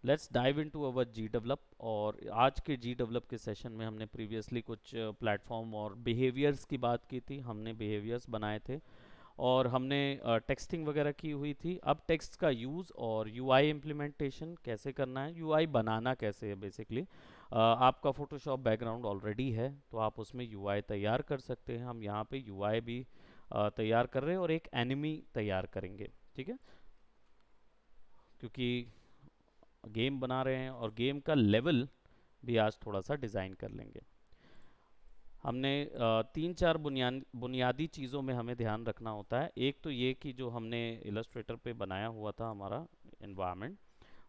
Let's dive into our GDevelop. और आज के जी डेवलप के सेशन में हमने प्रीवियसली कुछ प्लेटफॉर्म और बिहेवियर्स की बात की थी, हमने बिहेवियर्स बनाए थे और हमने टेक्स्टिंग वगैरह की हुई थी। अब टेक्स्ट का यूज़ और यूआई इम्प्लीमेंटेशन कैसे करना है, यूआई बनाना कैसे है बेसिकली। आपका फोटोशॉप बैकग्राउंड ऑलरेडी है तो आप उसमें यूआई तैयार कर सकते हैं। हम यहाँ पे यूआई भी तैयार कर रहे हैं और एक एनिमी तैयार करेंगे, ठीक है, क्योंकि गेम बना रहे हैं और गेम का लेवल भी आज थोड़ा सा डिज़ाइन कर लेंगे। हमने तीन चार बुनियादी चीज़ों में हमें ध्यान रखना होता है। एक तो ये कि जो हमने इलस्ट्रेटर पे बनाया हुआ था हमारा इन्वायरमेंट,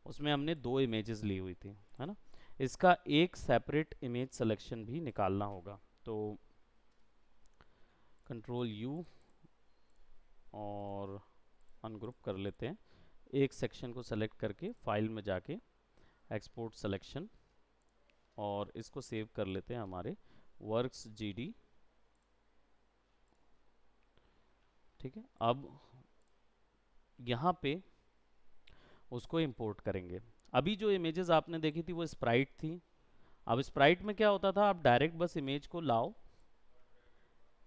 उसमें हमने दो इमेजेस ली हुई थी, है ना। इसका एक सेपरेट इमेज सिलेक्शन भी निकालना होगा। तो कंट्रोल यू और अनग्रुप कर लेते हैं। एक सेक्शन को सेलेक्ट करके फाइल में जाके एक्सपोर्ट सिलेक्शन, और इसको सेव कर लेते हैं हमारे वर्क्स जीडी, ठीक है। अब यहाँ पे उसको इंपोर्ट करेंगे। अभी जो इमेजेस आपने देखी थी वो स्प्राइट थी। अब स्प्राइट में क्या होता था, आप डायरेक्ट बस इमेज को लाओ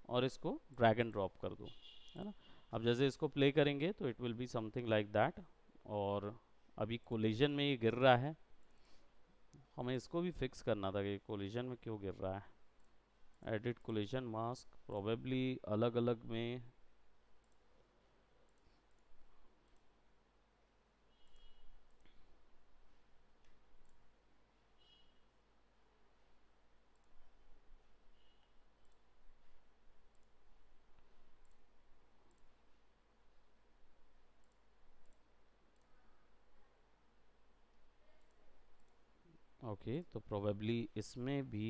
और इसको ड्रैग एंड ड्रॉप कर दो, है ना। अब जैसे इसको प्ले करेंगे तो it will be something like that. और अभी कोलिजन में ये गिर रहा है, हमें इसको भी फिक्स करना था कि कोलिजन में क्यों गिर रहा है। एडिट कोलिजन मास्क, प्रोबेबली अलग अलग में। ओके, तो प्रोबेबली इसमें भी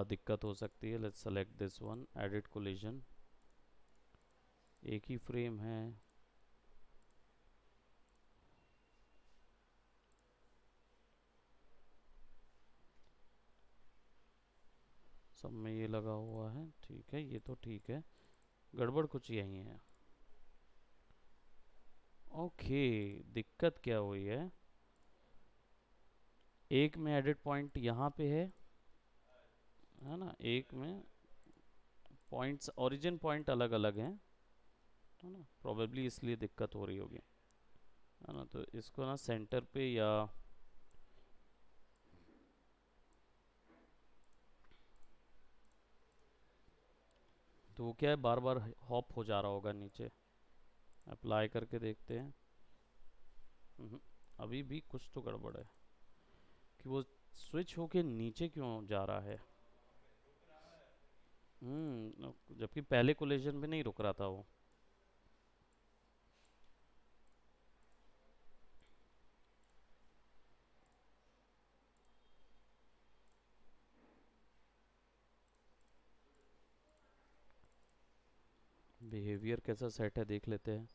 दिक्कत हो सकती है। Let's select this one, edit collision, एक ही फ्रेम है। सब में ये लगा हुआ है, ठीक है, ये तो ठीक है, गड़बड़ कुछ यही है। ओके, दिक्कत क्या हुई एक में एडिट पॉइंट यहाँ पे है ना, एक में पॉइंट्स ओरिजिन पॉइंट अलग अलग हैं, है ना, प्रोबेबली इसलिए दिक्कत हो रही होगी, है ना। तो इसको ना सेंटर पे या तो वो क्या है, बार बार हॉप हो जा रहा होगा नीचे। अप्लाई करके देखते हैं। हम्म, अभी भी कुछ तो गड़बड़ है कि वो स्विच होके नीचे क्यों जा रहा है। जबकि पहले कोलिजन में नहीं रुक रहा था वो। बिहेवियर कैसा सेट है देख लेते हैं।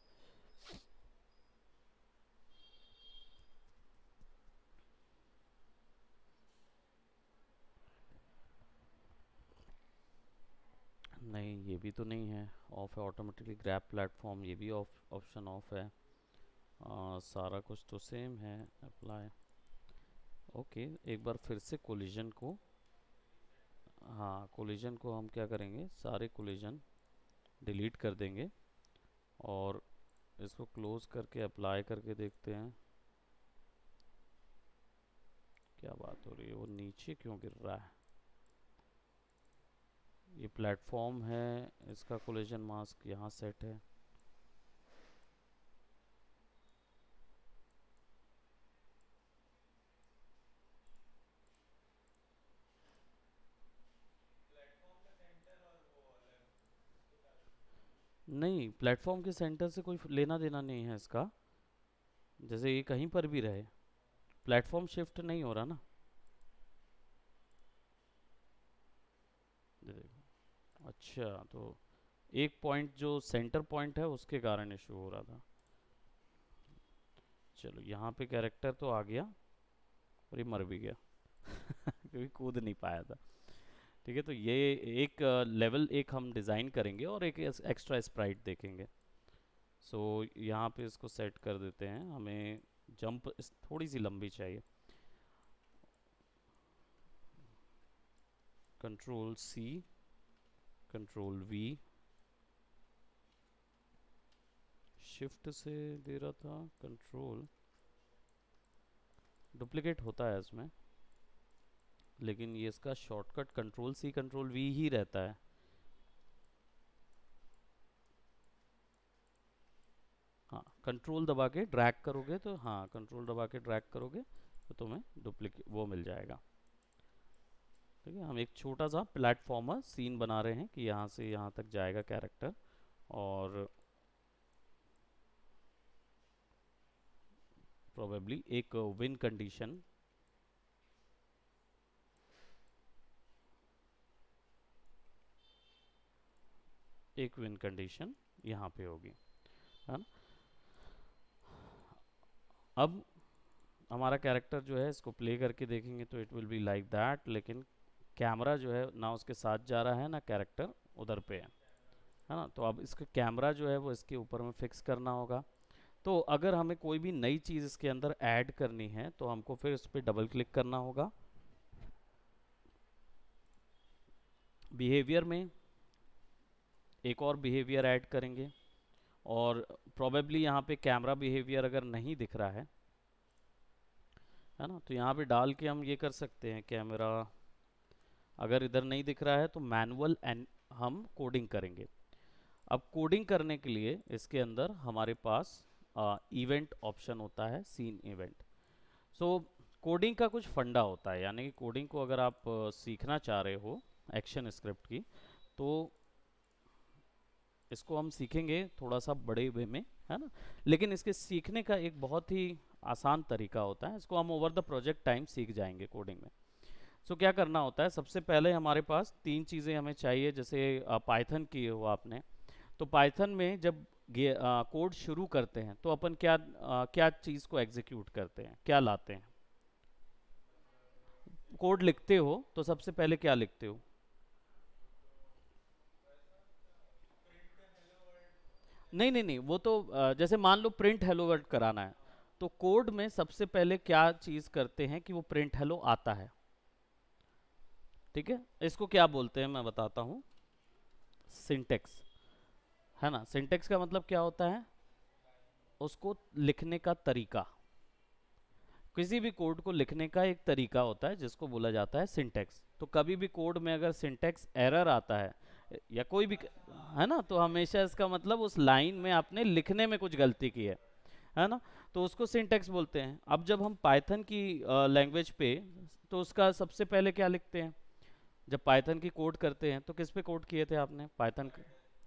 नहीं, ये भी तो नहीं है, ऑफ है ऑटोमेटिकली ग्रैब प्लेटफॉर्म, ये भी ऑफ, ऑप्शन ऑफ है। सारा कुछ तो सेम है। अप्लाई, ओके, एक बार फिर से कोलिजन को, हाँ कोलिजन को हम क्या करेंगे, सारे कोलिजन डिलीट कर देंगे और इसको क्लोज करके अप्लाई करके देखते हैं क्या बात हो रही है, वो नीचे क्यों गिर रहा है। ये प्लेटफॉर्म है, इसका कोलिजन मास्क यहाँ सेट है। नहीं, प्लेटफॉर्म के सेंटर से कोई लेना देना नहीं है इसका, जैसे ये कहीं पर भी रहे, प्लेटफॉर्म शिफ्ट नहीं हो रहा ना। ये देखो, अच्छा, तो एक पॉइंट जो सेंटर पॉइंट है उसके कारण इशू हो रहा था। चलो, यहाँ पे कैरेक्टर तो आ गया और ये मर भी गया क्योंकि कूद नहीं पाया था। ठीक है, तो ये एक लेवल एक हम डिज़ाइन करेंगे और एक एक्स्ट्रा स्प्राइट देखेंगे। सो यहाँ पे इसको सेट कर देते हैं, हमें जंप थोड़ी सी लंबी चाहिए। Control C, control V, shift से दे रहा था कंट्रोल, डुप्लीकेट होता है इसमें, लेकिन ये इसका shortcut control C control V ही रहता है। हाँ, कंट्रोल दबा के ड्रैग करोगे तो, हाँ कंट्रोल दबा के ड्रैग करोगे तो तुम्हें डुप्लीकेट वो मिल जाएगा। ठीक है, हम एक छोटा सा प्लेटफॉर्मर सीन बना रहे हैं कि यहाँ से यहाँ तक जाएगा कैरेक्टर, और प्रोबेबली एक विन कंडीशन, एक विन कंडीशन यहाँ पे होगी, है ना। अब हमारा कैरेक्टर जो है इसको प्ले करके देखेंगे तो it will be like that, लेकिन कैमरा जो है ना उसके साथ जा रहा है ना कैरेक्टर उधर पे है ना। तो अब इसका कैमरा जो है वो इसके ऊपर में फिक्स करना होगा। तो अगर हमें कोई भी नई चीज़ इसके अंदर ऐड करनी है तो हमको फिर इस पर डबल क्लिक करना होगा। बिहेवियर में एक और बिहेवियर ऐड करेंगे, और प्रोबेबली यहाँ पे कैमरा बिहेवियर अगर नहीं दिख रहा है ना, तो यहाँ पे डाल के हम ये कर सकते हैं, कैमरा अगर इधर नहीं दिख रहा है तो मैनुअल एंड हम कोडिंग करेंगे। अब कोडिंग करने के लिए इसके अंदर हमारे पास इवेंट ऑप्शन होता है, सीन इवेंट। सो कोडिंग का कुछ फंडा होता है, यानी कि कोडिंग को अगर आप सीखना चाह रहे हो एक्शन स्क्रिप्ट की, तो इसको हम सीखेंगे थोड़ा सा बड़े वे में, है ना। लेकिन इसके सीखने का एक बहुत ही आसान तरीका होता है, इसको हम ओवर द प्रोजेक्ट टाइम सीख जाएंगे कोडिंग में। सो क्या करना होता है, सबसे पहले हमारे पास तीन चीज़ें हमें चाहिए। जैसे पाइथन किए हो आपने, तो पाइथन में जब कोड शुरू करते हैं तो अपन क्या चीज़ को एग्जीक्यूट करते हैं, क्या लाते हैं। कोड लिखते हो तो सबसे पहले क्या लिखते हो? नहीं नहीं नहीं, वो तो जैसे मान लो प्रिंट हेलो वर्ड कराना है, तो कोड में सबसे पहले क्या चीज़ करते हैं कि वो प्रिंट हेलो आता है। ठीक है, इसको क्या बोलते हैं मैं बताता हूँ, सिंटेक्स, है ना। सिंटेक्स का मतलब क्या होता है, उसको लिखने का तरीका, किसी भी कोड को लिखने का एक तरीका होता है जिसको बोला जाता है सिंटेक्स। तो कभी भी कोड में अगर सिंटेक्स एरर आता है या कोई भी, है ना, तो हमेशा इसका मतलब उस लाइन में आपने लिखने में कुछ गलती की है ना, तो उसको सिंटेक्स बोलते हैं। अब जब हम पाइथन की लैंग्वेज पे, तो उसका सबसे पहले क्या लिखते हैं, जब पाइथन की कोड करते हैं तो किस पे कोड किए थे आपने पाइथन,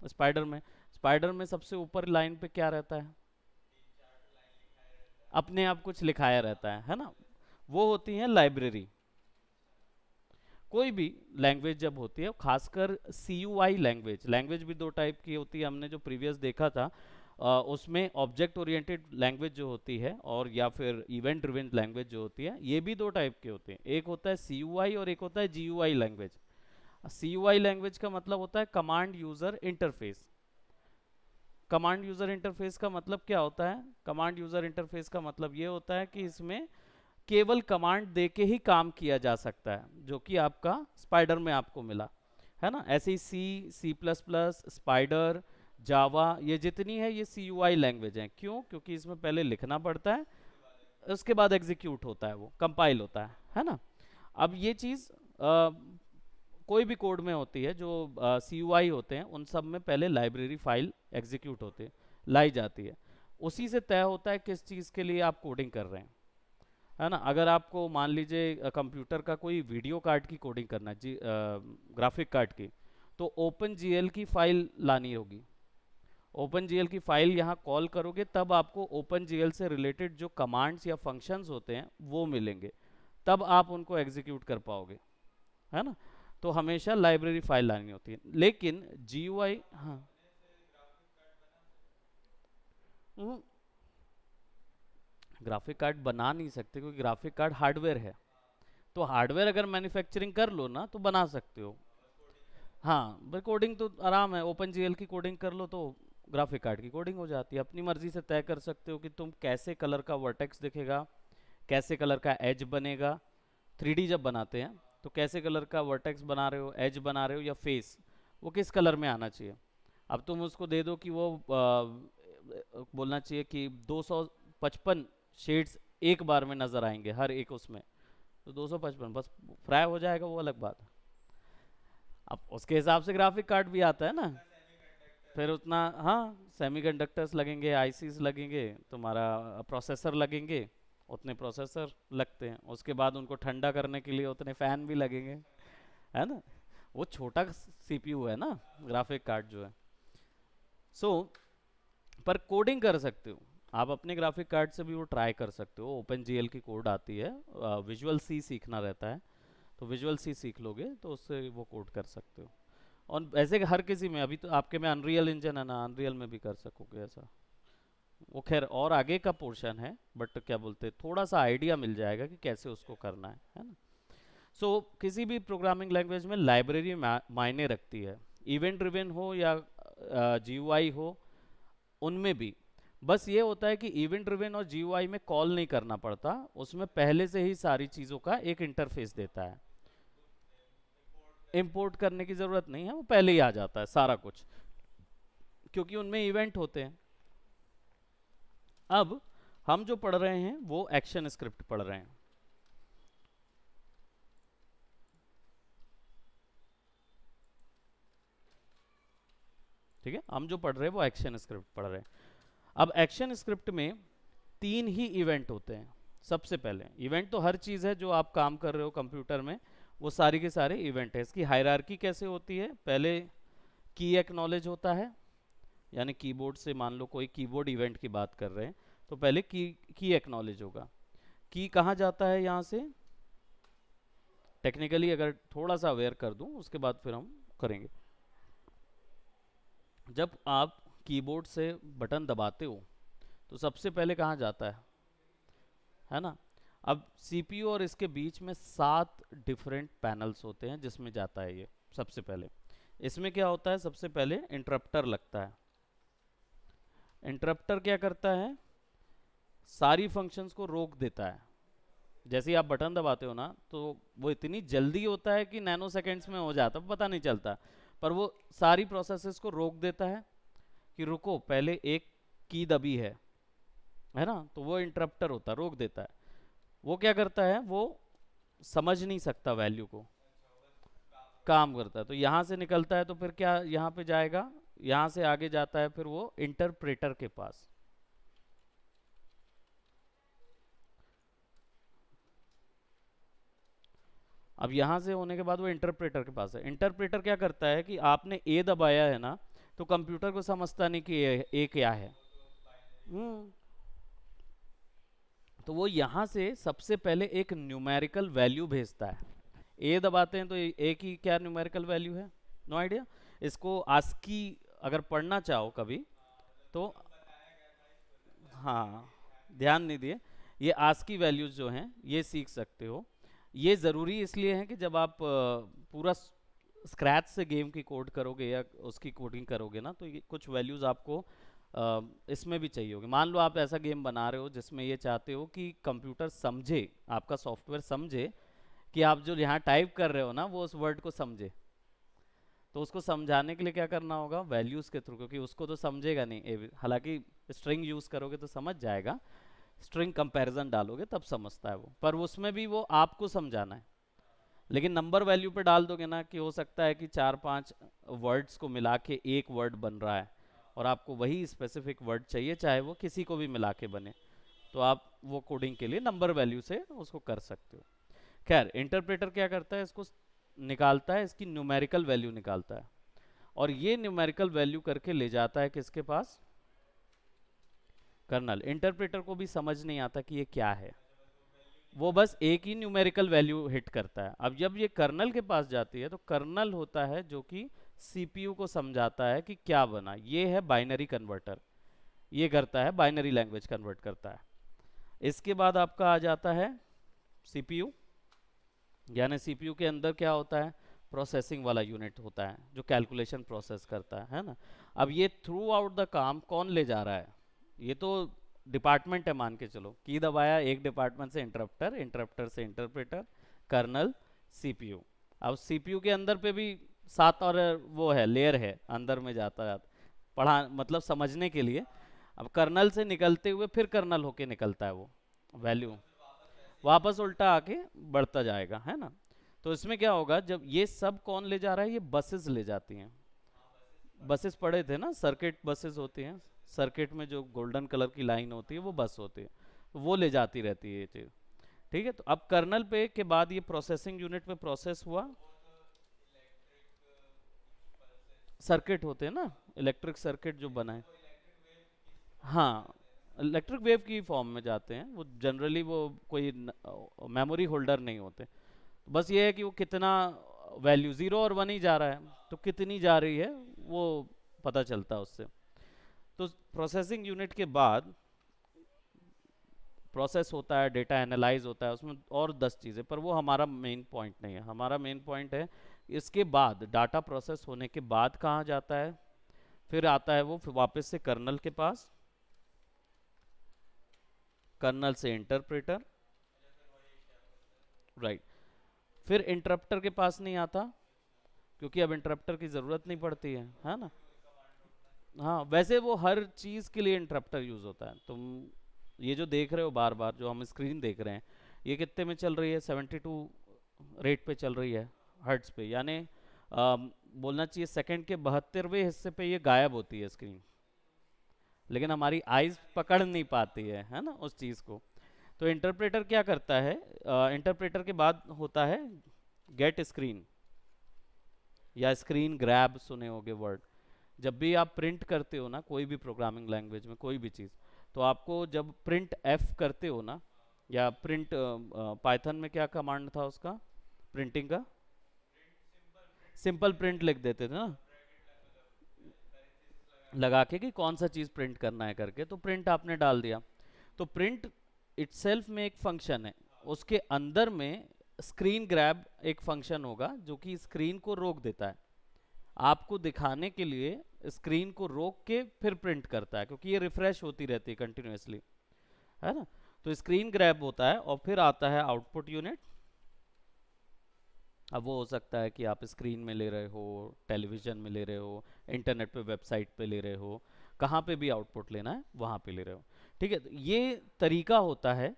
स्पाइडर में। स्पाइडर में सबसे ऊपर लाइन पे क्या रहता है, अपने आप कुछ लिखाया रहता है ना। वो होती है लाइब्रेरी। कोई भी लैंग्वेज जब होती है, खासकर सी यू आई लैंग्वेज, लैंग्वेज भी दो टाइप की होती है, हमने जो प्रीवियस देखा था उसमें ऑब्जेक्ट ओरिएंटेड लैंग्वेज जो होती है और या फिर इवेंट ड्रिवन लैंग्वेज जो होती है, ये भी दो टाइप के होते हैं। एक होता है सी यू आई और एक होता है G U I language. C U I language का मतलब होता है command user interface. Command user interface का मतलब क्या होता है, कमांड यूजर इंटरफेस का मतलब ये होता है कि इसमें केवल कमांड दे के ही काम किया जा सकता है, जो कि आपका स्पाइडर में आपको मिला, है ना। ऐसे ही सी, सी प्लस प्लस, स्पाइडर, जावा, ये जितनी है ये सी यू आई लैंग्वेज है। क्यों? क्योंकि इसमें पहले लिखना पड़ता है, उसके बाद एग्जीक्यूट होता है, वो कंपाइल होता है ना। अब ये चीज़ कोई भी कोड में होती है, जो सी यू आई होते हैं उन सब में पहले लाइब्रेरी फाइल एग्जीक्यूट होती है, लाई जाती है। उसी से तय होता है किस चीज़ के लिए आप कोडिंग कर रहे हैं, है ना। अगर आपको मान लीजिए कंप्यूटर का कोई वीडियो कार्ड की कोडिंग करना है जी, ग्राफिक कार्ड की, तो ओपन जीएल की फाइल लानी होगी। ओपन जीएल की फाइल यहाँ कॉल करोगे तब आपको ओपन जीएल से रिलेटेड जो कमांड्स या फंक्शंस होते हैं वो मिलेंगे, तब आप उनको एग्जीक्यूट कर पाओगे, है ना। तो हमेशा लाइब्रेरी फाइल लानी होती है। लेकिन जी यू आई, हाँ, ग्राफिक कार्ड बना नहीं सकते क्योंकि ग्राफिक कार्ड हार्डवेयर है। तो हार्डवेयर अगर मैन्युफैक्चरिंग कर लो ना तो बना सकते हो। हाँ, बस कोडिंग तो आराम है, ओपन जीएल की कोडिंग कर लो तो ग्राफिक कार्ड की कोडिंग हो जाती है। अपनी मर्जी से तय कर सकते हो कि तुम कैसे कलर का वर्टेक्स दिखेगा, कैसे कलर का एज बनेगा। 3D जब बनाते हैं तो कैसे कलर का वर्टेक्स बना रहे हो, एज बना रहे हो, या फेस, वो किस कलर में आना चाहिए। अब तुम उसको दे दो कि वो बोलना चाहिए कि 255 शेड्स एक बार में नजर आएंगे हर एक उसमें, तो 255 बस फ्राई हो जाएगा, वो अलग बात है। अब उसके हिसाब से ग्राफिक कार्ड भी आता है ना, फिर उतना, हाँ, सेमीकंडक्टर्स लगेंगे, आईसीस लगेंगे, तुम्हारा प्रोसेसर लगेंगे, उतने प्रोसेसर लगते हैं। उसके बाद उनको ठंडा करने के लिए उतने फैन भी लगेंगे, है ना। वो छोटा सीपीयू है ना ग्राफिक कार्ड जो है। सो पर कोडिंग कर सकते हो आप अपने ग्राफिक कार्ड से भी, वो ट्राई कर सकते हो। ओपन जीएल की कोड आती है, विजुअल सी सीखना रहता है, तो विजुअल सी सीख लोगे तो उससे वो कोड कर सकते हो। और ऐसे हर किसी में, अभी तो आपके में अनरियल इंजन है ना, अनरियल में भी कर सकोगे ऐसा। वो खैर और आगे का पोर्शन है, बट क्या बोलते हैं, थोड़ा सा आइडिया मिल जाएगा कि कैसे उसको करना है ना। सो किसी भी प्रोग्रामिंग लैंग्वेज में लाइब्रेरी मायने रखती है, इवेंट ड्रिवन हो या जीयूआई हो, उनमें भी बस ये होता है कि इवेंट ड्रिवन और जीयूआई में कॉल नहीं करना पड़ता, उसमें पहले से ही सारी चीज़ों का एक इंटरफेस देता है। इंपोर्ट करने की ज़रूरत नहीं है, वो पहले ही आ जाता है सारा कुछ, क्योंकि उनमें इवेंट होते हैं। अब हम जो पढ़ रहे हैं वो एक्शन स्क्रिप्ट पढ़ रहे हैं, ठीक है। हम जो पढ़ रहे हैं वो एक्शन स्क्रिप्ट पढ़ रहे हैं। अब एक्शन स्क्रिप्ट में 3 ही इवेंट होते हैं। सबसे पहले इवेंट तो हर चीज़ है जो आप काम कर रहे हो कंप्यूटर में, वो सारी के सारे इवेंट है। इसकी हायरार्की कैसे होती है, पहले की एक्नॉलेज होता है, यानी कीबोर्ड से, मान लो कोई कीबोर्ड इवेंट की बात कर रहे हैं तो पहले की एक्नॉलेज होगा। की कहाँ जाता है, यहाँ से टेक्निकली अगर थोड़ा सा अवेयर कर दूं, उसके बाद फिर हम करेंगे। जब आप कीबोर्ड से बटन दबाते हो तो सबसे पहले कहाँ जाता है ना। अब सीपीयू और इसके बीच में 7 डिफरेंट पैनल्स होते हैं जिसमें जाता है ये। सबसे पहले इसमें क्या होता है, सबसे पहले इंटरप्टर लगता है। इंटरप्टर क्या करता है, सारी फंक्शंस को रोक देता है। जैसे ही आप बटन दबाते हो ना, तो वो इतनी जल्दी होता है कि नैनो सेकेंड्स में हो जाता है, पता नहीं चलता, पर वो सारी प्रोसेसेस को रोक देता है कि रुको, पहले एक की दबी है ना। तो वो इंटरप्टर होता है, रोक देता है। वो क्या करता है, वो समझ नहीं सकता वैल्यू को, काम करता है। तो यहाँ से निकलता है तो फिर क्या यहाँ पे जाएगा, यहाँ से आगे जाता है फिर वो इंटरप्रेटर के पास। अब यहाँ से होने के बाद वो इंटरप्रेटर के पास है। इंटरप्रेटर क्या करता है कि आपने ए दबाया है ना, तो कंप्यूटर को समझता नहीं कि ए क्या है। हम्म तो वो यहाँ से सबसे पहले एक न्यूमेरिकल वैल्यू भेजता है। ए दबाते हैं तो ए की क्या न्यूमेरिकल वैल्यू है, नो आइडिया। इसको आस्की अगर पढ़ना चाहो कभी तो, हाँ, ध्यान नहीं दिए, ये आस्की वैल्यूज जो हैं ये सीख सकते हो। ये ज़रूरी इसलिए है कि जब आप पूरा स्क्रैच से गेम की कोड करोगे या उसकी कोडिंग करोगे ना, तो ये कुछ वैल्यूज़ आपको इसमें भी चाहिए होगी। मान लो आप ऐसा गेम बना रहे हो जिसमें ये चाहते हो कि कंप्यूटर समझे, आपका सॉफ्टवेयर समझे कि आप जो यहाँ टाइप कर रहे हो ना वो उस वर्ड को समझे। तो उसको समझाने के लिए क्या करना होगा, वैल्यूज़ के थ्रू, क्योंकि उसको तो समझेगा नहीं, हालांकि स्ट्रिंग यूज़ करोगे तो समझ जाएगा, स्ट्रिंग कंपैरिजन डालोगे तब समझता है वो, पर उसमें भी वो आपको समझाना है। लेकिन नंबर वैल्यू पे डाल दोगे ना, कि हो सकता है कि 4-5 वर्ड्स को मिला के एक वर्ड बन रहा है और आपको वही स्पेसिफिक वर्ड चाहिए, चाहे वो किसी को भी मिला के बने, तो आप वो कोडिंग के लिए नंबर वैल्यू से उसको कर सकते हो। खैर, इंटरप्रेटर क्या करता है, इसको निकालता है, इसकी न्यूमेरिकल वैल्यू निकालता है, और ये न्यूमेरिकल वैल्यू करके ले जाता है किसके पास, कर्नल। इंटरप्रेटर को भी समझ नहीं आता कि ये क्या है, वो बस एक ही न्यूमेरिकल वैल्यू हिट करता है। अब जब ये कर्नल के पास जाती है तो कर्नल होता है जो कि सीपीयू को समझाता है कि क्या बना। ये है बाइनरी कन्वर्टर, ये करता है बाइनरी लैंग्वेज कन्वर्ट करता है। इसके बाद आपका आ जाता है सीपीयू, यानी सीपीयू के अंदर क्या होता है, प्रोसेसिंग वाला यूनिट होता है जो कैलकुलेशन प्रोसेस करता है ना। अब ये थ्रू आउट द काम कौन ले जा रहा है, ये तो डिपार्टमेंट है, मान के चलो की दबाया, एक डिपार्टमेंट से इंटरप्टर, इंटरप्टर से इंटरप्रेटर, कर्नल, सीपीयू। अब सीपीयू के अंदर पे भी सात और वो है, लेयर है अंदर में जाता जाता, पढ़ा मतलब समझने के लिए। अब कर्नल से निकलते हुए फिर कर्नल होके निकलता है वो वैल्यू, वापस उल्टा आके बढ़ता जाएगा, है ना। तो इसमें क्या होगा, जब ये सब कौन ले जा रहा है, ये बसेस ले जाती हैं। बसेस पढ़े थे ना, सर्किट बसेस होती हैं, सर्किट में जो गोल्डन कलर की लाइन होती है वो बस होती है, तो वो ले जाती रहती है ये चीज। ठीक है, तो अब कर्नल पे के बाद ये प्रोसेसिंग यूनिट में प्रोसेस हुआ। सर्किट होते हैं ना, इलेक्ट्रिक सर्किट जो बनाए, हाँ इलेक्ट्रिक वेव की फॉर्म में जाते हैं वो, जनरली वो कोई मेमोरी होल्डर नहीं होते। बस ये है कि वो कितना वैल्यू, जीरो और वन ही जा रहा है, तो कितनी जा रही है वो पता चलता है उससे। तो प्रोसेसिंग यूनिट के बाद प्रोसेस होता है, डेटा एनालाइज होता है, उसमें और 10 चीज़ें, पर वो हमारा मेन पॉइंट नहीं है। हमारा मेन पॉइंट है इसके बाद, डाटा प्रोसेस होने के बाद कहाँ जाता है, फिर आता है वो फिर वापस से कर्नल के पास, कर्नल से इंटरप्रेटर, राइट, फिर इंटरप्टर के पास नहीं आता, क्योंकि अब इंटरप्टर की ज़रूरत नहीं पड़ती है ना। हाँ वैसे वो हर चीज़ के लिए इंटरप्टर यूज़ होता है। तुम ये जो देख रहे हो बार बार, जो हम स्क्रीन देख रहे हैं, ये कितने में चल रही है, 72 रेट पे चल रही है, हर्ट्स पे, यानी बोलना चाहिए सेकंड के 72वें हिस्से पे ये गायब होती है स्क्रीन, लेकिन हमारी आइज पकड़ नहीं पाती है ना उस चीज़ को। तो इंटरप्रेटर क्या करता है, इंटरप्रेटर के बाद होता है गेट स्क्रीन, या स्क्रीन ग्रैब, सुने होगे वर्ड। जब भी आप प्रिंट करते हो ना कोई भी प्रोग्रामिंग लैंग्वेज में कोई भी चीज़, तो आपको जब प्रिंट एफ करते हो ना, या प्रिंट पाइथन में क्या कमांड था उसका प्रिंटिंग का, सिंपल प्रिंट लिख देते थे ना, लगा के कि कौन सा चीज़ प्रिंट करना है करके, तो प्रिंट आपने डाल दिया। तो प्रिंट इटसेल्फ में एक फंक्शन है, उसके अंदर में स्क्रीन ग्रैब एक फंक्शन होगा जो कि स्क्रीन को रोक देता है, आपको दिखाने के लिए स्क्रीन को रोक के फिर प्रिंट करता है, क्योंकि ये रिफ्रेश होती रहती है कंटिन्यूसली, है ना। तो स्क्रीन ग्रैब होता है और फिर आता है आउटपुट यूनिट। अब वो हो सकता है कि आप स्क्रीन में ले रहे हो, टेलीविजन में ले रहे हो, इंटरनेट पे वेबसाइट पे ले रहे हो, कहाँ पे भी आउटपुट लेना है वहाँ पे ले रहे हो। ठीक है, तो ये तरीका होता है।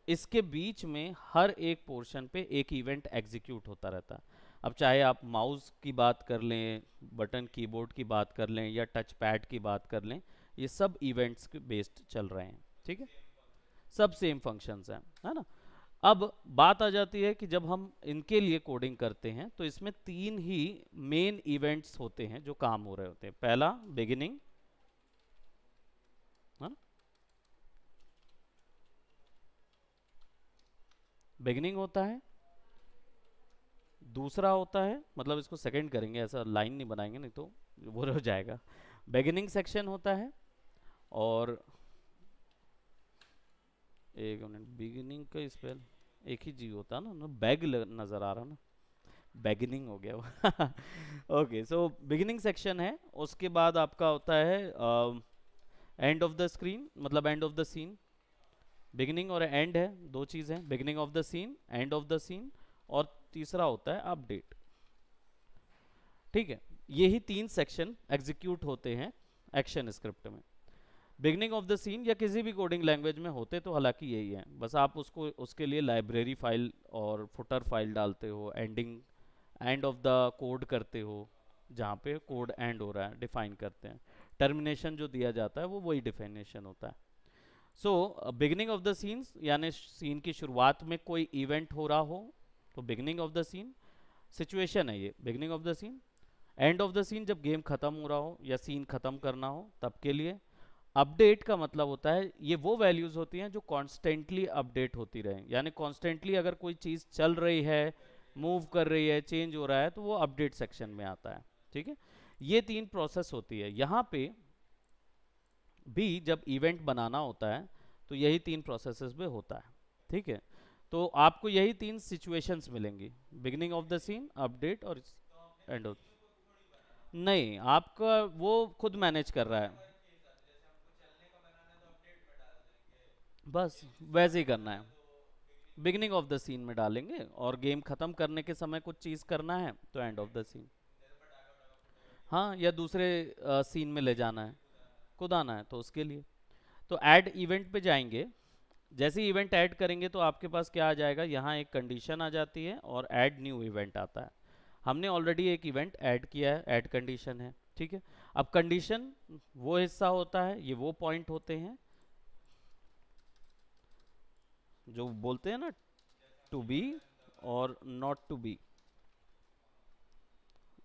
इसके बीच में हर एक पोर्शन पे एक इवेंट एग्जीक्यूट होता रहता है। अब चाहे आप माउस की बात कर लें, बटन कीबोर्ड की बात कर लें, या टच पैड की बात कर लें, ये सब इवेंट्स के बेस्ड चल रहे हैं। ठीक है, सब सेम फंक्शंस हैं, है ना। अब बात आ जाती है कि जब हम इनके लिए कोडिंग करते हैं तो इसमें तीन ही मेन इवेंट्स होते हैं जो काम हो रहे होते हैं। पहला बिगिनिंग, है ना, बिगिनिंग होता है। दूसरा होता है, मतलब इसको सेकंड करेंगे, ऐसा लाइन नहीं बनाएंगे नहीं तो वो हो जाएगा। बिगिनिंग सेक्शन होता है, और एक मिनट, बिगिनिंग का स्पेल एक ही जी होता है ना, बैग नजर आ रहा ना, बैगनिंग हो गया वो ओके, सो बिगिनिंग सेक्शन है। उसके बाद आपका होता है एंड ऑफ द स्क्रीन, मतलब end of the scene. Beginning और एंड है, दो चीज़ हैं, beginning of the scene, end of the scene. और तीसरा होता है अपडेट। ठीक है, यही तीन सेक्शन एग्जीक्यूट होते हैं एक्शन स्क्रिप्ट में। बिगनिंग ऑफ द सीन या किसी भी कोडिंग लैंग्वेज में होते तो हालांकि यही है, बस आप उसको उसके लिए लाइब्रेरी फाइल और फुटर फाइल डालते हो, ending, and of the code करते हो, जहाँ पे कोड एंड हो रहा है डिफाइन करते हैं। टर्मिनेशन जो दिया जाता है वो वही डिफिनेशन होता है। So beginning of the scenes, यानी सीन की शुरुआत में कोई इवेंट हो रहा हो तो beginning of the scene, situation है ये beginning of the scene. End of the scene जब गेम खत्म हो रहा हो या सीन खत्म करना हो तब के लिए। अपडेट का मतलब होता है ये वो वैल्यूज होती हैं जो कॉन्स्टेंटली अपडेट होती रहें, यानी कॉन्स्टेंटली अगर कोई चीज़ चल रही है, मूव कर रही है, चेंज हो रहा है, तो वो अपडेट सेक्शन में आता है। ठीक है, ये तीन प्रोसेस होती है। यहाँ पे भी जब इवेंट बनाना होता है तो यही तीन प्रोसेसेस में होता है। ठीक है, तो आपको यही तीन सिचुएशंस मिलेंगी, beginning of the scene, update और एंड ऑफ। नहीं, आपका वो खुद मैनेज कर रहा है। बस वैसे ही करना है, बिगिनिंग ऑफ द सीन में डालेंगे, और गेम खत्म करने के समय कुछ चीज़ करना है तो एंड ऑफ द सीन। हाँ, या दूसरे सीन में ले जाना है, खुद आना है तो उसके लिए। तो ऐड इवेंट पे जाएंगे। जैसे ही इवेंट ऐड करेंगे तो आपके पास क्या आ जाएगा, यहाँ एक कंडीशन आ जाती है और ऐड न्यू इवेंट आता है। हमने ऑलरेडी एक इवेंट ऐड किया है, ऐड कंडीशन है, ठीक है। अब कंडीशन वो हिस्सा होता है, ये वो पॉइंट होते हैं जो बोलते हैं ना, टू बी और not to be.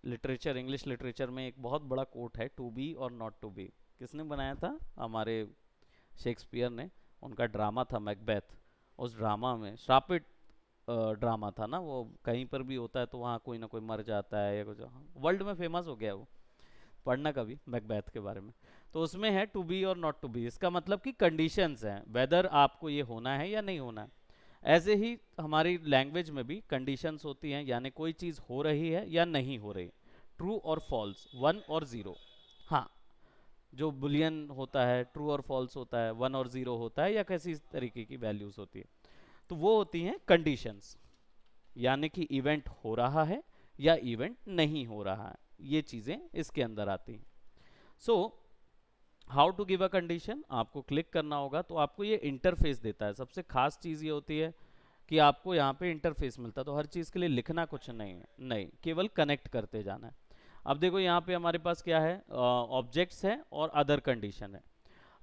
Literature, English literature में एक बहुत बड़ा कोट है, टू बी और नॉट टू बी। किसने बनाया था? हमारे शेक्सपियर ने। उनका ड्रामा था मैकबेथ। उस ड्रामा में श्रापित ड्रामा था ना वो, कहीं पर भी होता है तो वहाँ कोई ना कोई मर जाता है या कुछ, वर्ल्ड में फेमस हो गया वो। पढ़ना कभी मैकबेथ के बारे में। तो उसमें है टू बी और नॉट टू बी, इसका मतलब कि कंडीशंस हैं, वेदर आपको ये होना है या नहीं होना है। ऐसे ही हमारी लैंग्वेज में भी कंडीशंस होती हैं, यानी कोई चीज़ हो रही है या नहीं हो रही, ट्रू और फॉल्स, वन और ज़ीरो। हाँ, जो बुलियन होता है, ट्रू और फॉल्स होता है, वन और ज़ीरो होता है, या कैसी तरीके की वैल्यूज़ होती है, तो वो होती हैं कंडीशंस। यानी कि इवेंट हो रहा है या इवेंट नहीं हो रहा है, ये चीज़ें इसके अंदर आती हैं। So how to give a condition, आपको क्लिक करना होगा तो आपको ये इंटरफेस देता है। सबसे खास चीज़ ये होती है कि आपको यहाँ पे इंटरफेस मिलता है, तो हर चीज़ के लिए लिखना कुछ नहीं है, नहीं, केवल कनेक्ट करते जाना है। अब देखो यहाँ पे हमारे पास क्या है, ऑब्जेक्ट्स है और अदर कंडीशन है।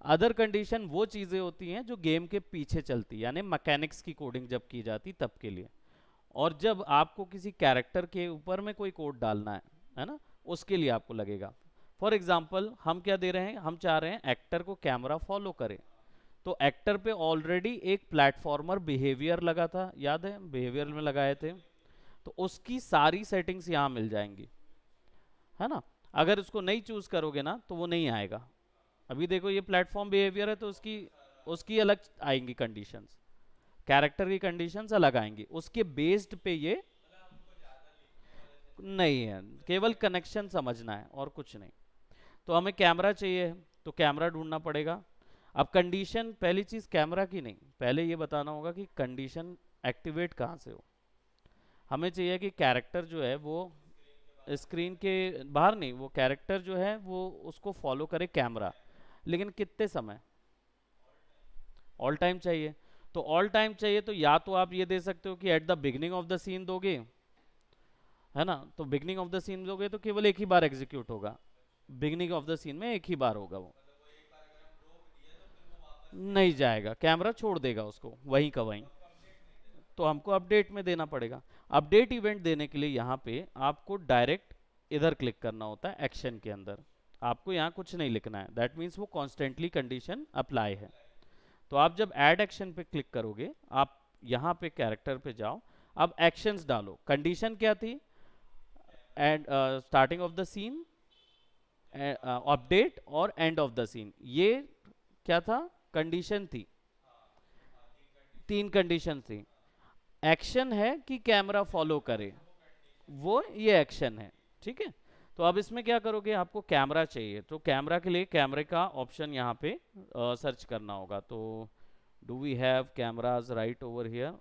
अदर कंडीशन वो चीज़ें होती हैं जो गेम के पीछे चलती, यानी मैकेनिक्स की कोडिंग जब की जाती तब के लिए। और जब आपको किसी कैरेक्टर के ऊपर में कोई कोड डालना है ना, उसके लिए आपको लगेगा। फॉर एग्जाम्पल हम क्या दे रहे हैं, हम चाह रहे हैं एक्टर को कैमरा फॉलो करे। तो एक्टर पे ऑलरेडी एक प्लेटफॉर्मर बिहेवियर लगा था, याद है, बिहेवियर में लगाए थे। तो उसकी सारी सेटिंग्स यहाँ मिल जाएंगी, है ना। अगर उसको नहीं चूज करोगे ना तो वो नहीं आएगा। अभी देखो ये प्लेटफॉर्म बिहेवियर है तो उसकी उसकी अलग आएंगी कंडीशंस, कैरेक्टर की कंडीशंस अलग आएंगी, उसके बेस्ड पे ये नहीं है, केवल कनेक्शन समझना है और कुछ नहीं। तो हमें कैमरा चाहिए, तो कैमरा ढूंढना पड़ेगा। अब कंडीशन, पहली चीज कैमरा की नहीं, पहले ये बताना होगा कि कंडीशन एक्टिवेट कहाँ से हो। हमें चाहिए कि कैरेक्टर जो है वो स्क्रीन के बाहर नहीं, वो कैरेक्टर जो है वो उसको फॉलो करे कैमरा, लेकिन कितने समय, ऑल टाइम चाहिए। तो ऑल टाइम चाहिए तो या तो आप ये दे सकते हो कि at the beginning of the scene दोगे, है ना। तो बिगनिंग ऑफ द सीन दोगे तो केवल एक ही बार एग्जीक्यूट होगा, बिगनिंग ऑफ द सीन में एक ही बार होगा वो, नहीं जाएगा, कैमरा छोड़ देगा उसको वहीं का वहीं। तो हमको अपडेट में देना पड़ेगा। अपडेट इवेंट देने के लिए यहाँ पे आपको डायरेक्ट इधर क्लिक करना होता है एक्शन के अंदर, आपको यहाँ कुछ नहीं लिखना है, दैट मीन्स वो कॉन्स्टेंटली कंडीशन अप्लाई है। तो आप जब ऐड एक्शन पे क्लिक करोगे, आप यहाँ पे कैरेक्टर पे जाओ, अब एक्शंस डालो। कंडीशन क्या थी, end starting of the scene, update और एंड ऑफ द सीन, ये क्या था, कंडीशन थी, तीन कंडीशन थी। एक्शन है कि कैमरा फॉलो करे, वो ये एक्शन है, ठीक है। तो अब इसमें क्या करोगे, आपको कैमरा चाहिए, तो कैमरा के लिए कैमरे का ऑप्शन यहाँ पे सर्च करना होगा। तो do we have cameras right over here,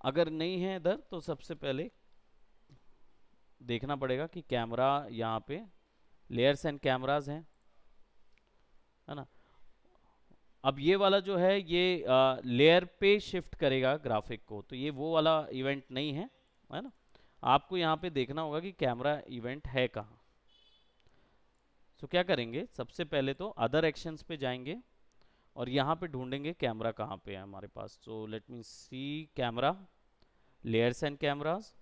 अगर नहीं है इधर तो सबसे पहले देखना पड़ेगा कि कैमरा यहाँ पे लेयर्स एंड कैमराज हैं, है ना। अब ये वाला जो है ये लेयर पे शिफ्ट करेगा ग्राफिक को, तो ये वो वाला इवेंट नहीं है ना। आपको यहाँ पे देखना होगा कि कैमरा इवेंट है कहाँ। तो क्या करेंगे, सबसे पहले तो अदर एक्शंस पे जाएंगे और यहाँ पे ढूंढेंगे कैमरा कहाँ पे है हमारे पास। So let me see camera, layers and cameras.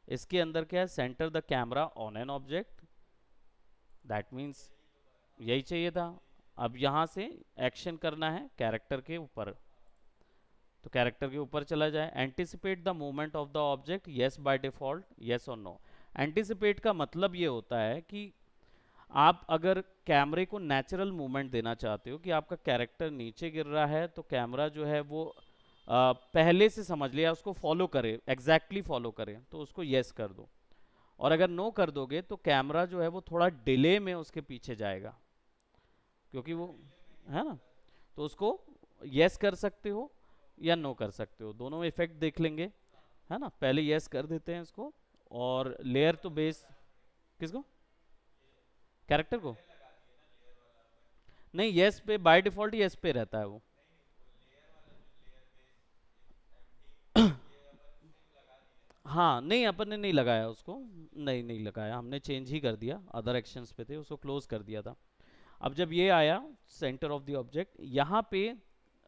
इसके अंदर क्या है, center the camera on an object, that means यही चाहिए था। अब यहाँ से एक्शन करना है कैरेक्टर के ऊपर, तो कैरेक्टर के ऊपर चला जाए। Anticipate the movement of the object, yes by default, yes और नो। एंटिसिपेट का मतलब ये होता है कि आप अगर कैमरे को नेचुरल मूवमेंट देना चाहते हो कि आपका कैरेक्टर नीचे गिर रहा है तो कैमरा जो है वो पहले से समझ लिया, उसको फॉलो करे, एग्जैक्टली फॉलो करे, तो उसको यस कर दो। और अगर नो कर दोगे तो कैमरा जो है वो थोड़ा डिले में उसके पीछे जाएगा, क्योंकि वो है ना। तो उसको यस कर सकते हो या नो कर सकते हो, दोनों इफेक्ट देख लेंगे, है ना। पहले यस कर देते हैं इसको। और लेयर तो बेस, किसको, कैरेक्टर को, नहीं यस पे बाय डिफॉल्ट यस पे रहता है वो। हाँ नहीं, अपन ने नहीं लगाया उसको, नहीं नहीं लगाया, हमने चेंज ही कर दिया, अदर एक्शंस पे थे, उसको क्लोज कर दिया था। अब जब ये आया सेंटर ऑफ द ऑब्जेक्ट, यहाँ पे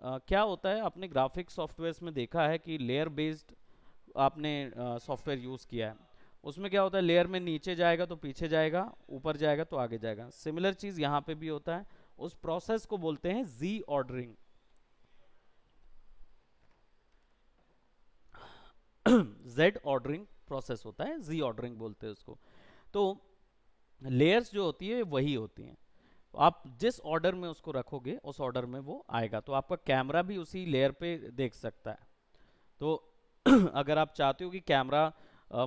क्या होता है, आपने ग्राफिक सॉफ्टवेयर्स में देखा है कि लेयर बेस्ड आपने सॉफ्टवेयर यूज़ किया है, उसमें क्या होता है, लेयर में नीचे जाएगा तो पीछे जाएगा, ऊपर जाएगा तो आगे जाएगा। सिमिलर चीज़ यहाँ पे भी होता है, उस प्रोसेस को बोलते हैं जी ऑर्डरिंग। जेड ऑर्डरिंग प्रोसेस होता है, जी ऑर्डरिंग बोलते हैं उसको। तो लेयर्स जो होती है वही होती हैं, आप जिस ऑर्डर में उसको रखोगे उस ऑर्डर में वो आएगा, तो आपका कैमरा भी उसी लेयर पे देख सकता है। तो अगर आप चाहते हो कि कैमरा,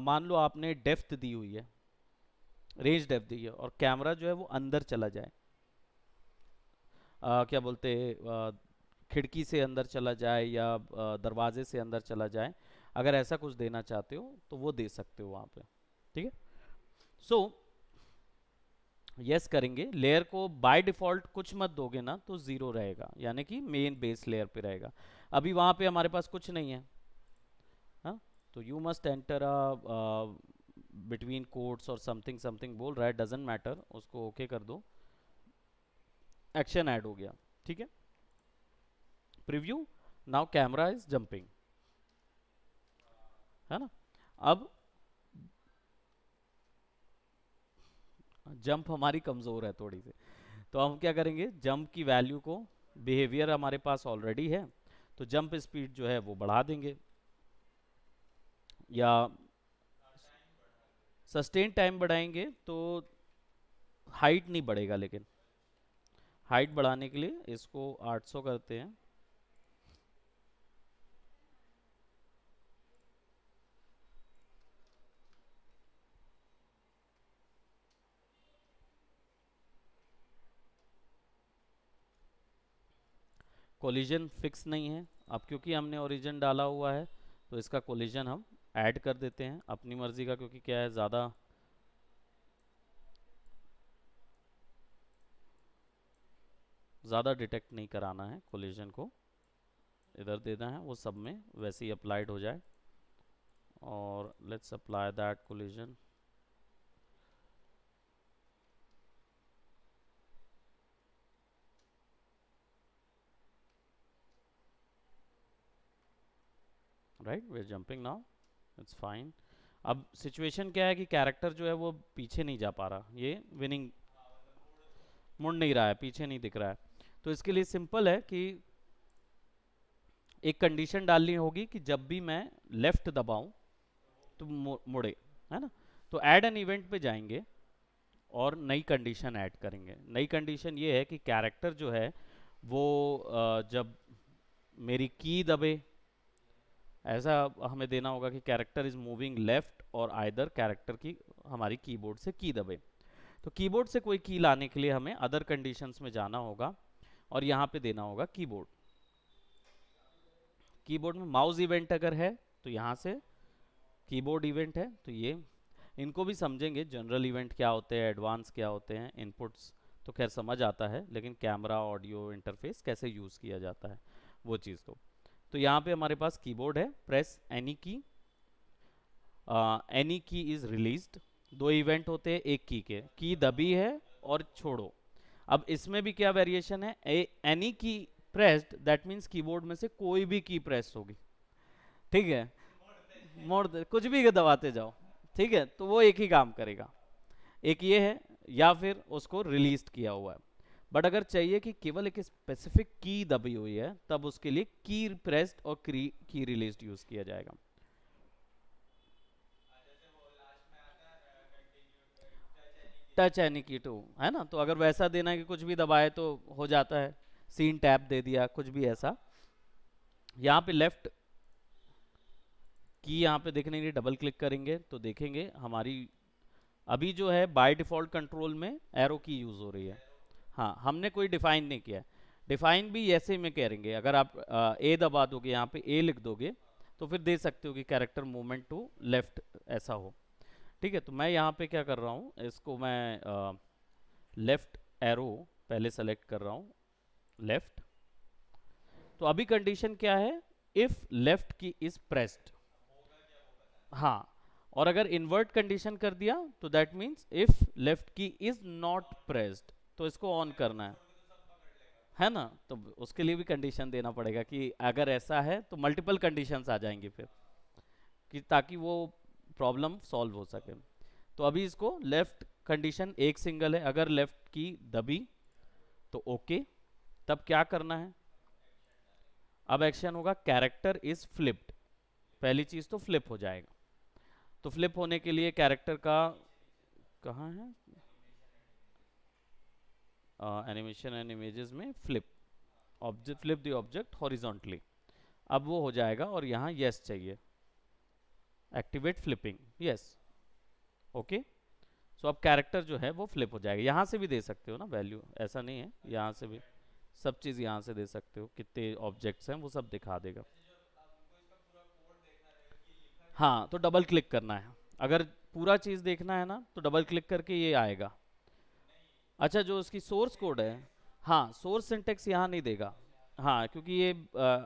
मान लो आपने डेप्थ दी हुई है, रेंज डेप्थ दी है, और कैमरा जो है वो अंदर चला जाए, क्या बोलते हैं, खिड़की से अंदर चला जाए या दरवाजे से अंदर चला जाए, अगर ऐसा कुछ देना चाहते हो तो वो दे सकते हो वहाँ पे। ठीक है। सो यस करेंगे, लेयर को बाय डिफॉल्ट कुछ मत दोगे ना तो जीरो रहेगा, यानी कि मेन बेस लेयर पे रहेगा। अभी वहाँ पे हमारे पास कुछ नहीं है, हाँ, तो you must enter a between quotes और समथिंग समथिंग बोल रहा है, डजेंट मैटर, उसको ओके कर दो, एक्शन ऐड हो गया। ठीक है, preview, now camera is jumping, है ना। अब जंप हमारी कमज़ोर है थोड़ी सी, तो हम क्या करेंगे, जंप की वैल्यू को, बिहेवियर हमारे पास ऑलरेडी है, तो जंप स्पीड जो है वो बढ़ा देंगे, या सस्टेन टाइम बढ़ाएंगे तो हाइट नहीं बढ़ेगा, लेकिन हाइट बढ़ाने के लिए इसको 800 करते हैं। कोलिजन फिक्स नहीं है, अब क्योंकि हमने ओरिजिन डाला हुआ है तो इसका कोलिजन हम ऐड कर देते हैं अपनी मर्जी का, क्योंकि क्या है, ज़्यादा ज़्यादा डिटेक्ट नहीं कराना है, कोलिजन को इधर देना है, वो सब में वैसे ही अप्लाइड हो जाए। और let's apply that collision. Right, we are jumping now, it's fine. अब सिचुएशन क्या है कि कैरेक्टर जो है वो पीछे नहीं जा पा रहा, ये विनिंग मुड़ नहीं रहा है, पीछे नहीं दिख रहा है। तो इसके लिए सिंपल है कि एक कंडीशन डालनी होगी कि जब भी मैं लेफ्ट दबाऊं तो मुड़े, है ना। तो ऐड एन इवेंट पे जाएंगे और नई कंडीशन ऐड करेंगे। नई कंडीशन ये है कि कैरेक्टर जो है वो जब मेरी की दबे, ऐसा हमें देना होगा कि कैरेक्टर इज मूविंग लेफ्ट, और आइदर कैरेक्टर की हमारी कीबोर्ड से की दबे। तो कीबोर्ड से कोई की लाने के लिए हमें अदर कंडीशंस में जाना होगा, और यहाँ पे देना होगा कीबोर्ड। कीबोर्ड में माउस इवेंट अगर है तो यहाँ से, कीबोर्ड इवेंट है तो ये, इनको भी समझेंगे, जनरल इवेंट क्या होते हैं, एडवांस क्या होते हैं, इनपुट्स तो खैर समझ आता है, लेकिन कैमरा ऑडियो इंटरफेस कैसे यूज़ किया जाता है वो चीज़। तो यहाँ पे हमारे पास कीबोर्ड है, प्रेस एनी की इज रिलीज्ड, दो इवेंट होते हैं एक की के, की दबी है और छोड़ो। अब इसमें भी क्या वेरिएशन है, एनी की प्रेस्ड, दैट मीन्स कीबोर्ड में से कोई भी की प्रेस होगी, ठीक है, मोड़ कुछ भी दबाते जाओ, ठीक है, तो वो एक ही काम करेगा, एक ये है, या फिर उसको रिलीज किया हुआ है। बट अगर चाहिए कि केवल एक स्पेसिफिक की दबी हुई है, तब उसके लिए की प्रेस्ड और की रिलीज यूज किया जाएगा। टच एनी की टू, है ना, तो अगर वैसा देना है कि कुछ भी दबाए तो हो जाता है, सीन टैप दे दिया, कुछ भी ऐसा। यहाँ पे लेफ्ट की यहाँ पे देखने के लिए डबल क्लिक करेंगे तो देखेंगे हमारी अभी जो है बाय डिफ़ॉल्ट कंट्रोल में एरो की यूज़ हो रही है। हाँ, हमने कोई डिफाइन नहीं किया है। डिफाइन भी ऐसे में करेंगे, अगर आप ए दबा दोगे, यहाँ पे ए लिख दोगे, तो फिर दे सकते हो कि कैरेक्टर मूवमेंट टू लेफ्ट ऐसा हो। ठीक है, तो मैं यहाँ पे क्या कर रहा हूँ, इसको मैं लेफ्ट एरो पहले सेलेक्ट कर रहा हूँ, लेफ्ट। तो अभी कंडीशन क्या है, इफ लेफ्ट की इज प्रेस्ड। हाँ, और अगर इन्वर्ट कंडीशन कर दिया तो दैट मीन्स इफ लेफ्ट की इज नॉट प्रेस्ड, तो इसको ऑन करना है ना। तो उसके लिए भी कंडीशन देना पड़ेगा कि अगर ऐसा है तो मल्टीपल कंडीशंस आ जाएंगे फिर, कि ताकि वो प्रॉब्लम सॉल्व हो सके। तो अभी इसको लेफ्ट कंडीशन एक सिंगल है, अगर लेफ्ट की दबी तो ओके। तब क्या करना है, अब एक्शन होगा कैरेक्टर इज फ्लिप्ड, पहली चीज तो फ्लिप हो जाएगा। तो फ्लिप होने के लिए कैरेक्टर का कहाँ है, एनिमेशन एंड इमेजेस में flip, object flip the object horizontally. अब वो हो जाएगा और यहाँ यस चाहिए, एक्टिवेट फ्लिपिंग, यस, ओके। सो अब कैरेक्टर जो है वो फ्लिप हो जाएगा। यहाँ से भी दे सकते हो ना वैल्यू, ऐसा नहीं है, यहाँ से भी सब चीज़ यहाँ से दे सकते हो, कितने ऑब्जेक्ट्स हैं वो सब दिखा देगा। हाँ, तो डबल क्लिक करना है, अगर पूरा चीज़ देखना है ना तो डबल क्लिक करके ये आएगा। अच्छा, जो उसकी सोर्स कोड है, हाँ, सोर्स सिंटेक्स यहाँ नहीं देगा। हाँ, क्योंकि ये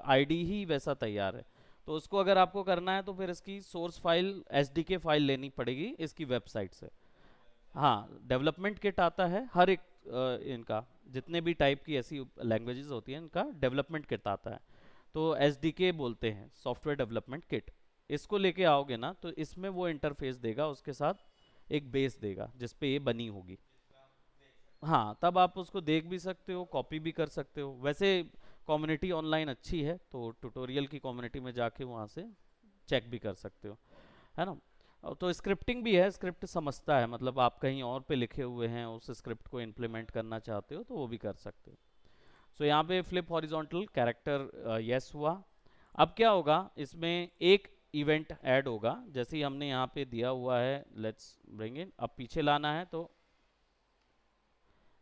आईडी ही वैसा तैयार है। तो उसको अगर आपको करना है तो फिर इसकी सोर्स फाइल एसडीके फाइल लेनी पड़ेगी इसकी वेबसाइट से। हाँ, डेवलपमेंट किट आता है हर एक इनका, जितने भी टाइप की ऐसी लैंग्वेजेस होती हैं इनका डेवलपमेंट किट आता है। तो एसडीके बोलते हैं, सॉफ्टवेयर डेवलपमेंट किट। इसको लेके आओगे ना तो इसमें वो इंटरफेस देगा, उसके साथ एक बेस देगा जिस पे ये बनी होगी। हाँ, तब आप उसको देख भी सकते हो, कॉपी भी कर सकते हो। वैसे कम्युनिटी ऑनलाइन अच्छी है, तो ट्यूटोरियल की कम्युनिटी में जाके वहाँ से चेक भी कर सकते हो, है ना। तो स्क्रिप्टिंग भी है, स्क्रिप्ट समझता है, मतलब आप कहीं और पे लिखे हुए हैं उस स्क्रिप्ट को इम्प्लीमेंट करना चाहते हो तो वो भी कर सकते हो। सो यहाँ पे फ्लिप हॉरिजॉन्टल कैरेक्टर यस हुआ। अब क्या होगा, इसमें एक इवेंट ऐड होगा, जैसे ही हमने यहाँ पे दिया हुआ है लेट्स ब्रिंग इन, अब पीछे लाना है तो,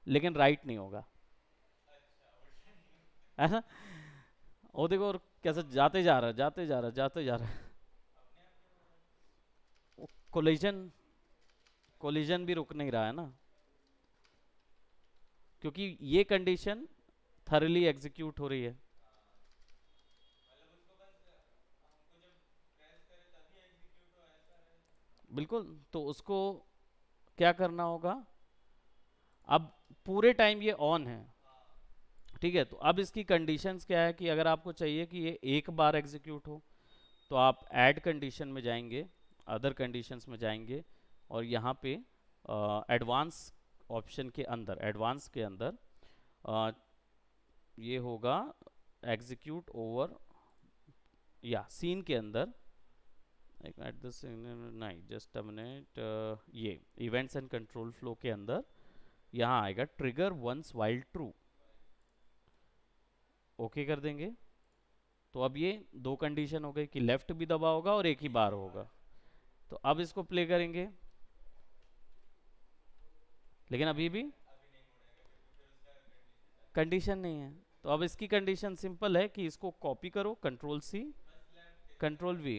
लेकिन राइट नहीं होगा, है ना। वो देखो, और कैसे जाते जा रहा है, जाते जा रहा है, जाते जा रहा है। कोलिजन, कोलिजन भी रुक नहीं रहा है ना, क्योंकि ये कंडीशन थरली एग्जीक्यूट हो रही है। बिल्कुल, तो उसको क्या करना होगा, अब पूरे टाइम ये ऑन है, ठीक है। तो अब इसकी कंडीशंस क्या है कि अगर आपको चाहिए कि ये एक बार एग्जीक्यूट हो, तो आप ऐड कंडीशन में जाएंगे, अदर कंडीशंस में जाएंगे, और यहाँ पे एडवांस ऑप्शन के अंदर, एडवांस के अंदर अ, ये होगा एग्जीक्यूट ओवर, या सीन के अंदर, एक मिनट, दिस नहीं, जस्ट अ मिनट, ये इवेंट्स एंड कंट्रोल फ्लो के अंदर यहाँ आएगा trigger once while true, okay कर देंगे। तो अब ये दो कंडीशन हो गई कि लेफ्ट भी दबा होगा और एक ही बार होगा। तो अब इसको प्ले करेंगे, लेकिन अभी भी कंडीशन नहीं है। तो अब इसकी कंडीशन सिंपल है कि इसको कॉपी करो, control C control V,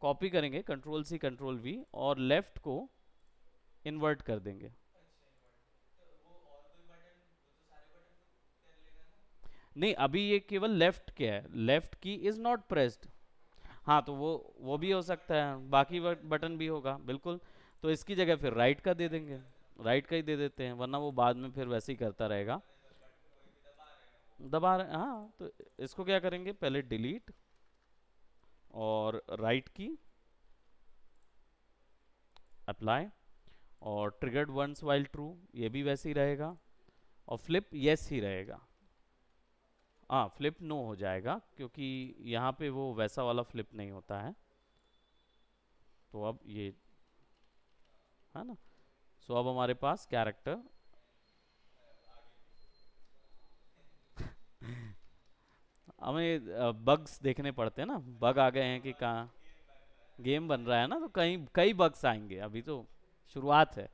copy करेंगे कंट्रोल सी कंट्रोल वी, और लेफ्ट को इन्वर्ट कर देंगे। नहीं, अभी ये केवल लेफ्ट के है, लेफ्ट की इज नॉट प्रेस्ड। हाँ, तो वो भी हो सकता है, बाकी बटन भी होगा, बिल्कुल। तो इसकी जगह फिर राइट का दे देंगे, राइट का ही दे देते हैं, वरना वो बाद में फिर वैसे ही करता रहेगा, दबा रहे, हाँ। तो इसको क्या करेंगे, पहले डिलीट और राइट की अप्लाई, और ट्रिगर्ड वंस वाइल ट्रू ये भी वैसे ही रहेगा, और फ्लिप यस ही रहेगा। हाँ, फ्लिप नो हो जाएगा क्योंकि यहाँ पे वो वैसा वाला फ्लिप नहीं होता है। तो अब ये, है ना। सो अब हमारे पास कैरेक्टर, हमें बग्स देखने पड़ते हैं ना, बग आ गए हैं कि कहाँ, गेम बन रहा है ना, तो कहीं कई बग्स आएंगे, अभी तो शुरुआत है।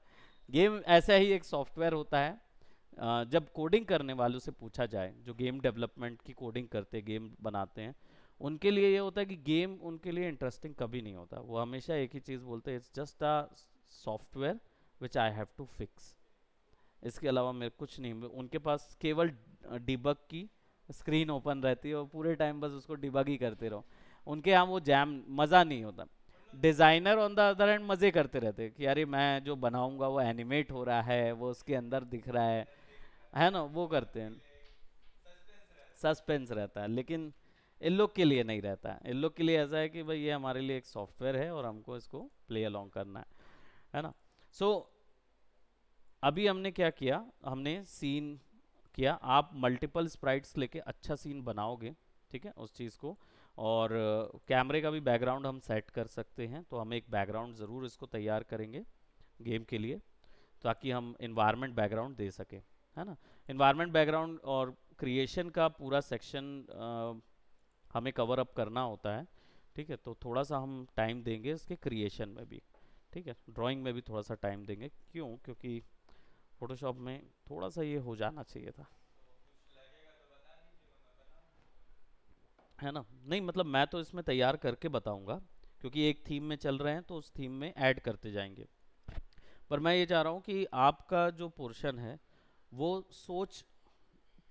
गेम ऐसा ही एक सॉफ्टवेयर होता है। जब कोडिंग करने वालों से पूछा जाए, जो गेम डेवलपमेंट की कोडिंग करते, गेम बनाते हैं, उनके लिए ये होता है कि गेम उनके लिए इंटरेस्टिंग कभी नहीं होता। वो हमेशा एक ही चीज़ बोलते हैं, it's just a software which I have to fix. इसके अलावा मेरे कुछ नहीं, उनके पास केवल डिबग की स्क्रीन ओपन रहती है और पूरे टाइम बस उसको डिबग ही करते रहो। उनके यहाँ वो जैम मज़ा नहीं होता। Designer on the other hand मज़े करते रहते हैं कि अरे मैं जो बनाऊंगा वो एनिमेट हो रहा है, वो उसके अंदर दिख रहा है ना, वो करते हैं। सस्पेंस रहता है, लेकिन इन लोग के लिए नहीं रहता है। इन लोग के लिए ऐसा है कि भाई ये हमारे लिए एक सॉफ्टवेयर है और हमको इसको प्ले अलोंग करना है ना। सो अभी हमने क्या किया, हमने सीन किया। आप मल्टीपल स्प्राइट्स लेके अच्छा सीन बनाओगे, ठीक है, उस चीज़ को। और कैमरे का भी बैकग्राउंड हम सेट कर सकते हैं, तो हम एक बैकग्राउंड ज़रूर इसको तैयार करेंगे गेम के लिए, ताकि हम इन्वायरमेंट बैकग्राउंड दे सकें, है ना। इन्वायरमेंट बैकग्राउंड और क्रिएशन का पूरा सेक्शन हमें कवर अप करना होता है, ठीक है। तो थोड़ा सा हम टाइम देंगे इसके क्रिएशन में भी, ठीक है। ड्राइंग में भी थोड़ा सा टाइम देंगे, क्यों, क्योंकि फोटोशॉप में थोड़ा सा ये हो जाना चाहिए था, है ना। नहीं मतलब मैं तो इसमें तैयार करके बताऊंगा, क्योंकि एक थीम में चल रहे हैं तो उस थीम में ऐड करते जाएंगे। पर मैं ये चाह रहा हूँ कि आपका जो पोर्शन है वो सोच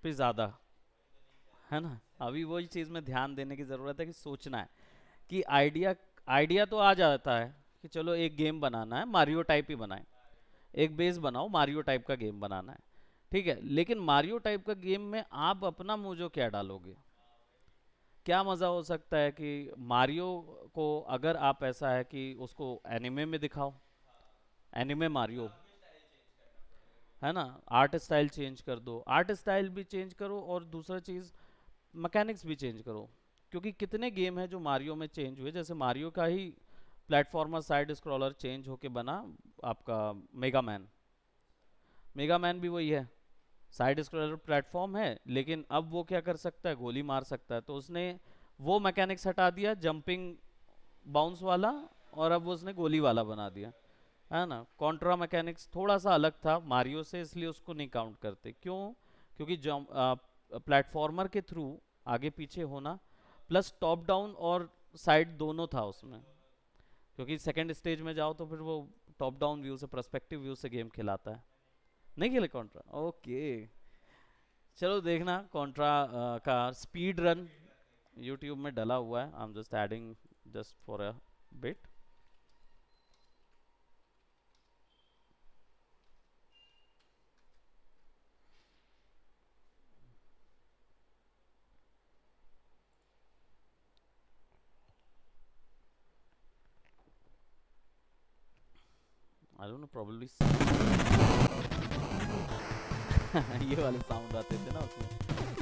पे ज़्यादा, है ना। अभी वही चीज़ में ध्यान देने की ज़रूरत है कि सोचना है कि आइडिया आइडिया तो आ जाता है कि चलो एक गेम बनाना है, मारियो टाइप ही बनाए, एक बेस बनाओ, मारियो टाइप का गेम बनाना है, ठीक है। लेकिन मारियो टाइप का गेम में आप अपना मोजो क्या डालोगे? क्या मज़ा हो सकता है कि मारियो को अगर आप ऐसा है कि उसको एनिमे में दिखाओ, एनिमे मारियो, है ना। आर्ट स्टाइल चेंज कर दो, आर्ट स्टाइल भी चेंज करो, और दूसरा चीज़ मैकेनिक्स भी चेंज करो। क्योंकि कितने गेम हैं जो मारियो में चेंज हुए, जैसे मारियो का ही प्लेटफॉर्मर साइड स्क्रॉलर चेंज होके बना आपका मेगा मैन। मेगा मैन भी वही है, साइड स्क्रॉलर प्लेटफॉर्म है, लेकिन अब वो क्या कर सकता है, गोली मार सकता है। तो उसने वो मैकेनिक्स हटा दिया, जंपिंग बाउंस वाला, और अब वो उसने गोली वाला बना दिया, है ना। कॉन्ट्रा मैकेनिक्स थोड़ा सा अलग था मारियो से, इसलिए उसको नहीं काउंट करते। क्यों? क्योंकि प्लेटफॉर्मर के थ्रू आगे पीछे होना, प्लस टॉप डाउन और साइड दोनों था उसमें। क्योंकि सेकंड स्टेज में जाओ तो फिर वो टॉप डाउन व्यू से, पर्सपेक्टिव व्यू से गेम खिलाता है। नहीं खेले कॉन्ट्रा? ओके, चलो देखना कॉन्ट्रा का स्पीड रन यूट्यूब में डला हुआ है। I am just adding just for a bit. I don't know, probably ये वाले साउंड आते थे ना उसमें।